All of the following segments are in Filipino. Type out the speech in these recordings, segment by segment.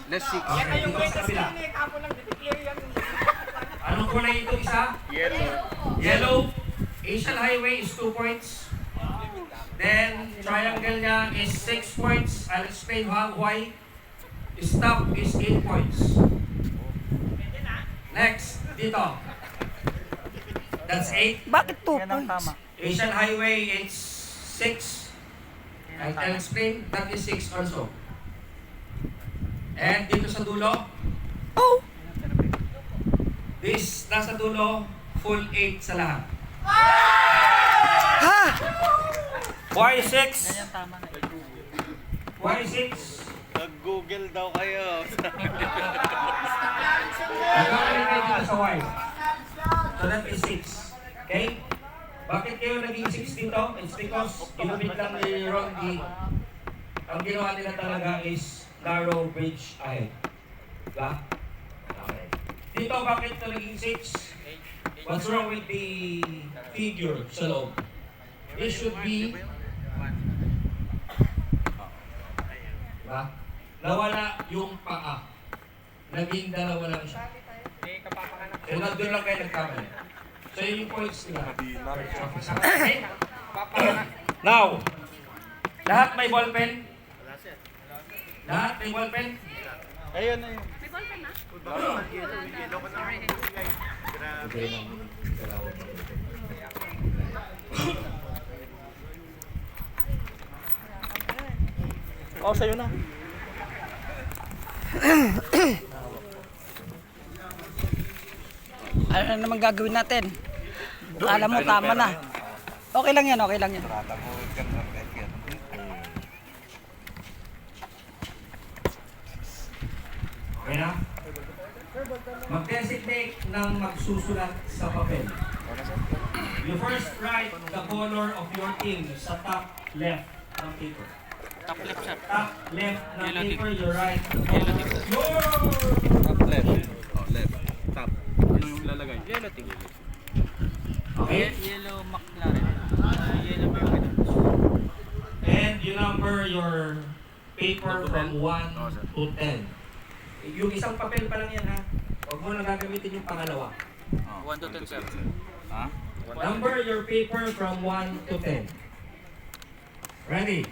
Less 6. Yan na yung Dito sa greatest kabila. game eh. Kapo lang declare yan. Anong kulay ito isa? Yellow. Yellow. Asian Highway is 2 points. Then, triangle niya is 6 points. I'll explain why. Stop is 8 points. Next, dito. That's 8. Bakit 2 Yan ang points? tama. Asian Highway, it's 6. I'll explain. That is 6 also. And dito sa dulo, Oh! this, nasa dulo, full 8 sa lahat. Ha! Why 6? Yan ang tama na. Why 6? Nag-google daw kayo. Nagkakalagay dito sa Y. So that is 6. Okay? Bakit kayo naging 6 dito? It's because inubit lang ni Ron D. Ang ginawa nila talaga is narrow bridge ahead. Diba? Okay. Dito, bakit ito naging 6? What's wrong with the figure sa loob? It should be diba? Nawala yung paa. Naging dalawa lang siya. Eh, kapapanganak. So, nandun lang kayo nagkamali. So, yun yung points nila. Okay? Kapapanganak. Now, lahat may ballpen? Lahat may ballpen? Ayun na yun. Oh, sa'yo na. Ano na naman gagawin natin? Alam mo, tama na. Okay lang yan, okay lang yan. Okay na? Mag-designate ng magsusulat sa papel. You first write the color of your team sa top left ng paper. Top left, sir. Top left ng Yellow paper, you write the color of your... Top left. Oh, left. Top. Ano yung lalagay? Yellow team. Okay? Yellow McLaren. Yellow ba yung ito? And you number your paper from 1 to 10. Yung isang papel pa lang yan ha. Huwag mo na gagamitin yung pangalawa. 1 to 10, sir. Ha? Number your paper from 1 to 10. Ready?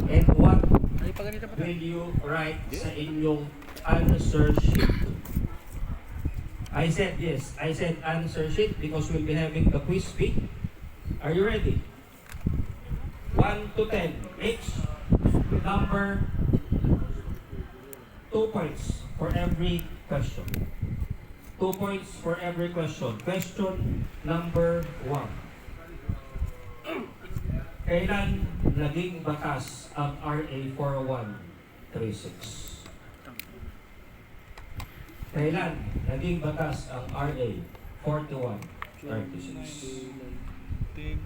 And what Ay, pa ganito pa. will you write sa inyong answer sheet? I said yes. I said answer sheet because we'll be having the quiz bee. Are you ready? 1 to 10. Each number 2 points for every question. 2 points for every question. Question number 1. Kailan naging batas ang RA 4136? Kailan naging batas ang RA 4136? 30.